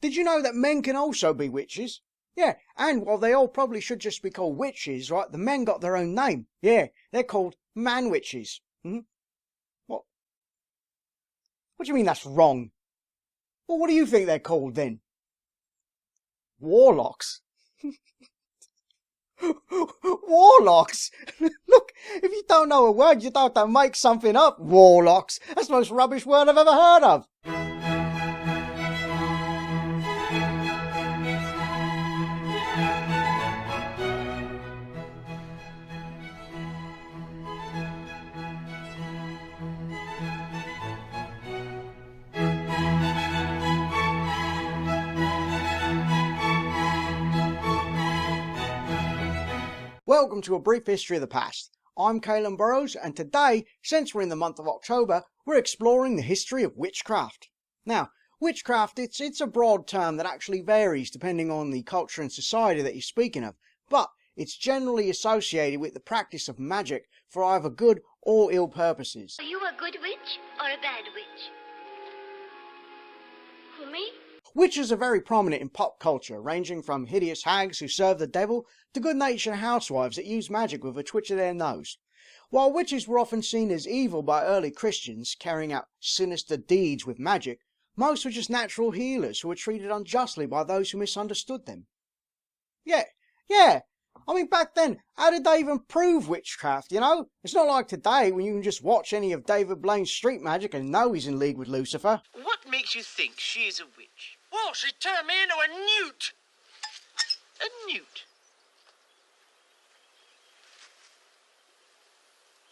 Did you know that men can also be witches? Yeah, and while they all probably should just be called witches, right, the men got their own name. Yeah, they're called man-witches. What? What do you mean that's wrong? Well, what do you think they're called then? Warlocks? Warlocks? Look, if you don't know a word, you don't have to make something up. Warlocks. That's the most rubbish word I've ever heard of. Welcome to a brief history of the past. I'm Kaelan Burrows, and today, since we're in the month of October, we're exploring the history of witchcraft. Now, witchcraft, it's a broad term that actually varies depending on the culture and society that you're speaking of, but it's generally associated with the practice of magic for either good or ill purposes. Are you a good witch or a bad witch? Who, me? Witches are very prominent in pop culture, ranging from hideous hags who serve the devil to good-natured housewives that use magic with a twitch of their nose. While witches were often seen as evil by early Christians, carrying out sinister deeds with magic, most were just natural healers who were treated unjustly by those who misunderstood them. Yeah. I mean, back then, how did they even prove witchcraft, you know? It's not like today when you can just watch any of David Blaine's street magic and know he's in league with Lucifer. What makes you think she's a witch? Well, she turned me into a newt. A newt?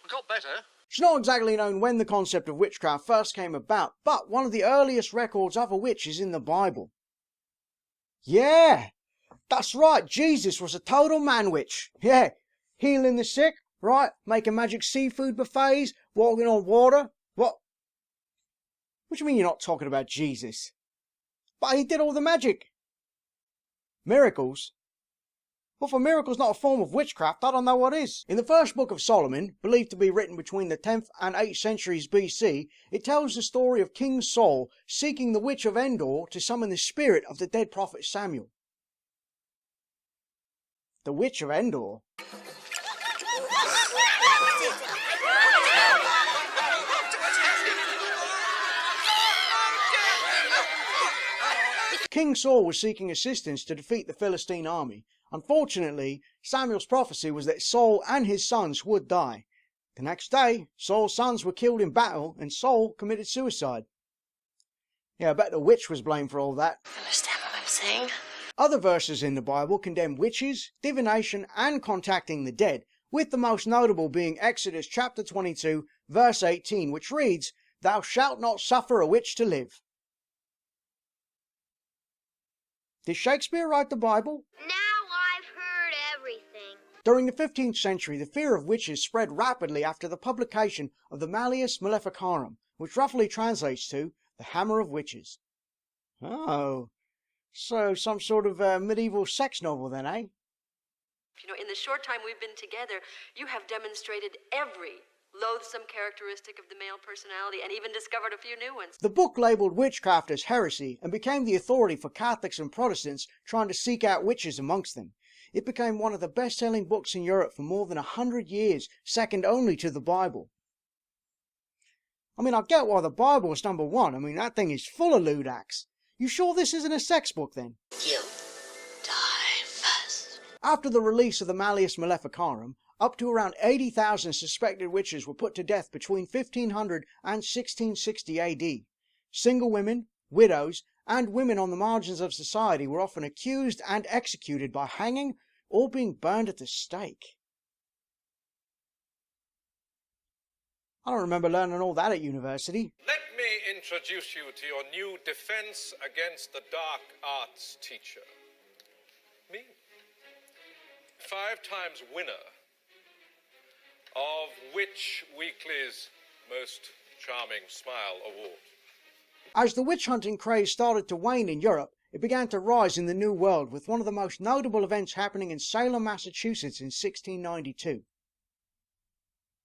We got better. It's not exactly known when the concept of witchcraft first came about, but one of the earliest records of a witch is in the Bible. Yeah, that's right, Jesus was a total man-witch. Yeah, healing the sick, right, making magic seafood buffets, walking on water. What do you mean you're not talking about Jesus? But he did all the magic. Miracles? Well, if a miracle's not a form of witchcraft, I don't know what is. In the first book of Solomon, believed to be written between the 10th and 8th centuries BC, it tells the story of King Saul seeking the witch of Endor to summon the spirit of the dead prophet Samuel. The witch of Endor? King Saul was seeking assistance to defeat the Philistine army. Unfortunately, Samuel's prophecy was that Saul and his sons would die. The next day, Saul's sons were killed in battle and Saul committed suicide. Yeah, I bet the witch was blamed for all that. Understand what I'm saying? Other verses in the Bible condemn witches, divination and contacting the dead, with the most notable being Exodus chapter 22 verse 18, which reads, "Thou shalt not suffer a witch to live." Did Shakespeare write the Bible? Now I've heard everything. During the 15th century, the fear of witches spread rapidly after the publication of the Malleus Maleficarum, which roughly translates to the Hammer of Witches. Oh, so some sort of medieval sex novel then, eh? You know, in the short time we've been together, you have demonstrated every loathsome characteristic of the male personality and even discovered a few new ones. The book labelled witchcraft as heresy and became the authority for Catholics and Protestants trying to seek out witches amongst them. It became one of the best-selling books in Europe for more than 100 years, second only to the Bible. I mean, I get why the Bible is number one. I mean, that thing is full of lewd acts. You sure this isn't a sex book then? You die first. After the release of the Malleus Maleficarum, up to around 80,000 suspected witches were put to death between 1500 and 1660 AD. Single women, widows, and women on the margins of society were often accused and executed by hanging or being burned at the stake. I don't remember learning all that at university. Let me introduce you to your new defense against the dark arts teacher. Me. 5 times winner of Witch Weekly's Most Charming Smile Award. As the witch hunting craze started to wane in Europe, it began to rise in the New World, with one of the most notable events happening in Salem, Massachusetts in 1692.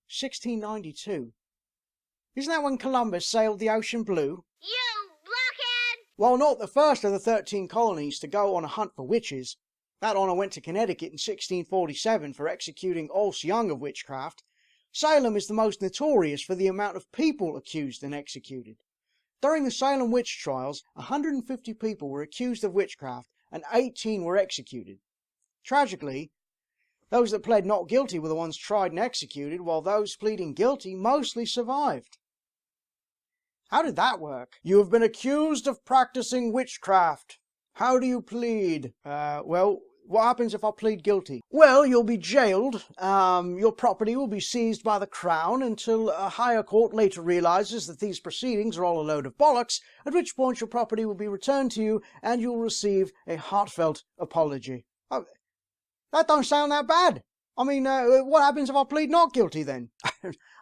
1692? Isn't that when Columbus sailed the ocean blue? You blockhead! While not the first of the 13 colonies to go on a hunt for witches, that honour went to Connecticut in 1647 for executing Alce Young of witchcraft, Salem is the most notorious for the amount of people accused and executed. During the Salem witch trials, 150 people were accused of witchcraft and 18 were executed. Tragically, those that pled not guilty were the ones tried and executed, while those pleading guilty mostly survived. How did that work? You have been accused of practicing witchcraft. How do you plead? Well, what happens if I plead guilty? Well, you'll be jailed. Your property will be seized by the Crown until a higher court later realises that these proceedings are all a load of bollocks, at which point your property will be returned to you and you'll receive a heartfelt apology. That don't sound that bad. I mean, what happens if I plead not guilty then?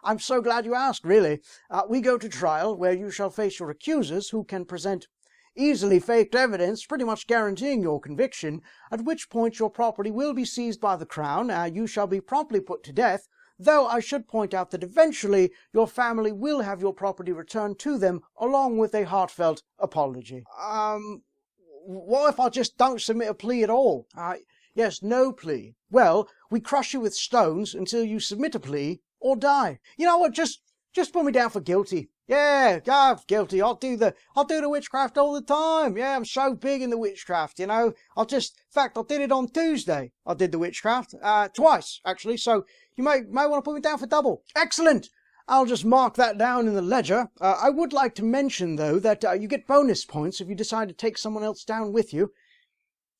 I'm so glad you asked, really. We go to trial, where you shall face your accusers, who can present easily faked evidence, pretty much guaranteeing your conviction, at which point your property will be seized by the Crown, you shall be promptly put to death, though I should point out that eventually your family will have your property returned to them, along with a heartfelt apology. What if I just don't submit a plea at all? Yes, no plea. Well, we crush you with stones until you submit a plea or die. You know what? Just put me down for guilty. Yeah, guilty. I'll do the witchcraft all the time. Yeah, I'm so big in the witchcraft, you know. In fact, I did it on Tuesday. I did the witchcraft, twice, actually. So you may want to put me down for double. Excellent. I'll just mark that down in the ledger. I would like to mention, though, that you get bonus points if you decide to take someone else down with you.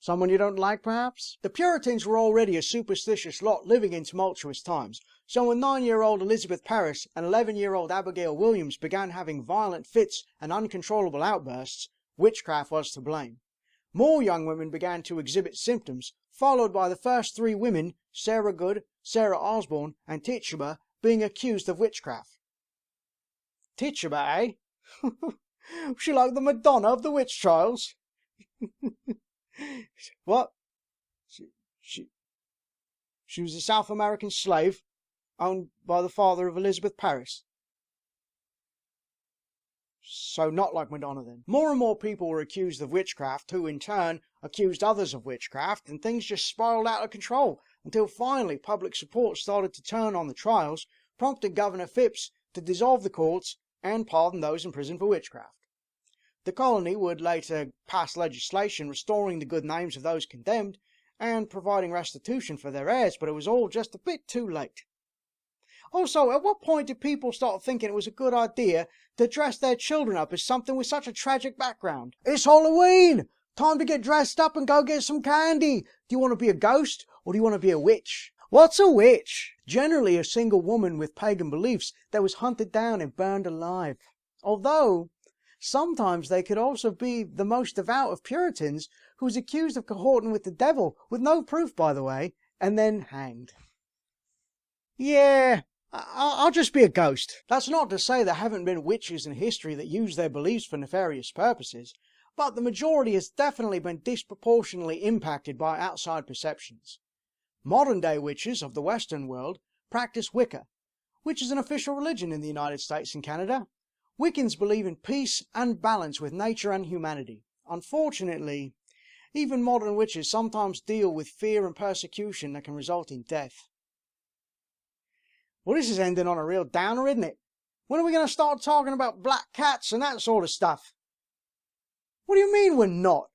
Someone you don't like, perhaps? The Puritans were already a superstitious lot living in tumultuous times, so when 9-year-old Elizabeth Parris and 11-year-old Abigail Williams began having violent fits and uncontrollable outbursts, witchcraft was to blame. More young women began to exhibit symptoms, followed by the first 3 women, Sarah Good, Sarah Osborne, and Tituba, being accused of witchcraft. Tituba, eh? She like the Madonna of the witch trials? What? She was a South American slave owned by the father of Elizabeth Parris. So not like Madonna then. More and more people were accused of witchcraft, who in turn accused others of witchcraft, and things just spiraled out of control until finally public support started to turn on the trials, prompting Governor Phipps to dissolve the courts and pardon those in prison for witchcraft. The colony would later pass legislation restoring the good names of those condemned and providing restitution for their heirs, but it was all just a bit too late. Also, at what point did people start thinking it was a good idea to dress their children up as something with such a tragic background? It's Halloween! Time to get dressed up and go get some candy! Do you want to be a ghost, or do you want to be a witch? What's a witch? Generally a single woman with pagan beliefs that was hunted down and burned alive. Although sometimes they could also be the most devout of Puritans who was accused of cohorting with the devil, with no proof, by the way, and then hanged. Yeah, I'll just be a ghost. That's not to say there haven't been witches in history that used their beliefs for nefarious purposes, but the majority has definitely been disproportionately impacted by outside perceptions. Modern-day witches of the Western world practice Wicca, which is an official religion in the United States and Canada. Wiccans believe in peace and balance with nature and humanity. Unfortunately, even modern witches sometimes deal with fear and persecution that can result in death. Well, this is ending on a real downer, isn't it? When are we going to start talking about black cats and that sort of stuff? What do you mean we're not?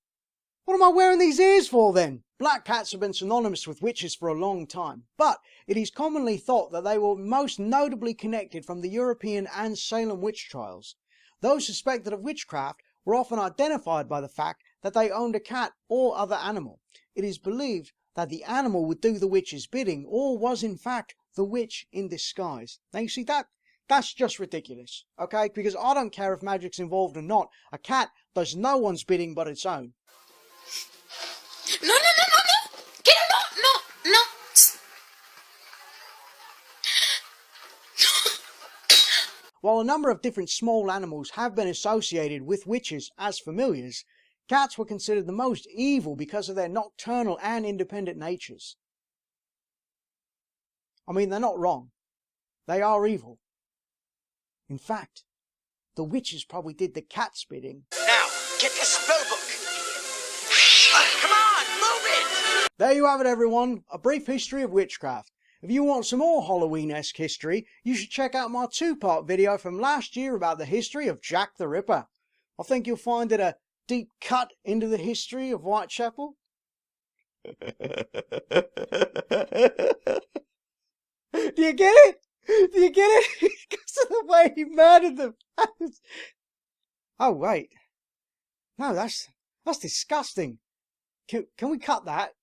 What am I wearing these ears for then? Black cats have been synonymous with witches for a long time, but it is commonly thought that they were most notably connected from the European and Salem witch trials. Those suspected of witchcraft were often identified by the fact that they owned a cat or other animal. It is believed that the animal would do the witch's bidding, or was in fact the witch in disguise. Now you see, that's just ridiculous, okay? Because I don't care if magic's involved or not. A cat does no one's bidding but its own. No. Get no. While a number of different small animals have been associated with witches as familiars, cats were considered the most evil because of their nocturnal and independent natures. I mean, they're not wrong. They are evil. In fact, the witches probably did the cat's bidding. Now, Get the spell book. Come on, move it! There you have it, everyone. A brief history of witchcraft. If you want some more Halloween-esque history, you should check out my 2-part video from last year about the history of Jack the Ripper. I think you'll find it a deep cut into the history of Whitechapel. Do you get it? Do you get it? Because of the way he murdered them. Oh, wait. No, that's disgusting. Can we cut that?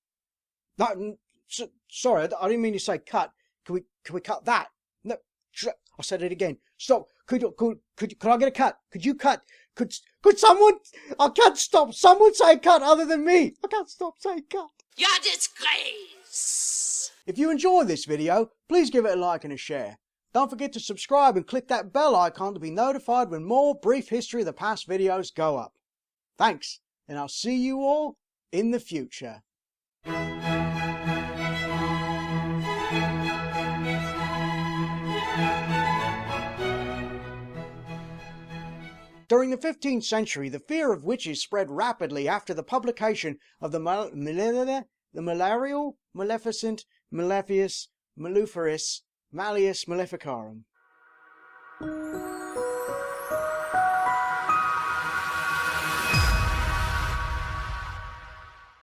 No, sorry, I didn't mean to say cut. Can we cut that? No, I said it again. Stop. Could I get a cut? Could you cut? Could someone? I can't stop. Someone say cut other than me. I can't stop saying cut. Your disgrace. If you enjoyed this video, please give it a like and a share. Don't forget to subscribe and click that bell icon to be notified when more brief history of the past videos go up. Thanks, and I'll see you all in the future. During the 15th century, the fear of witches spread rapidly after the publication of the Malarial Maleficent Malefius Maleficarum.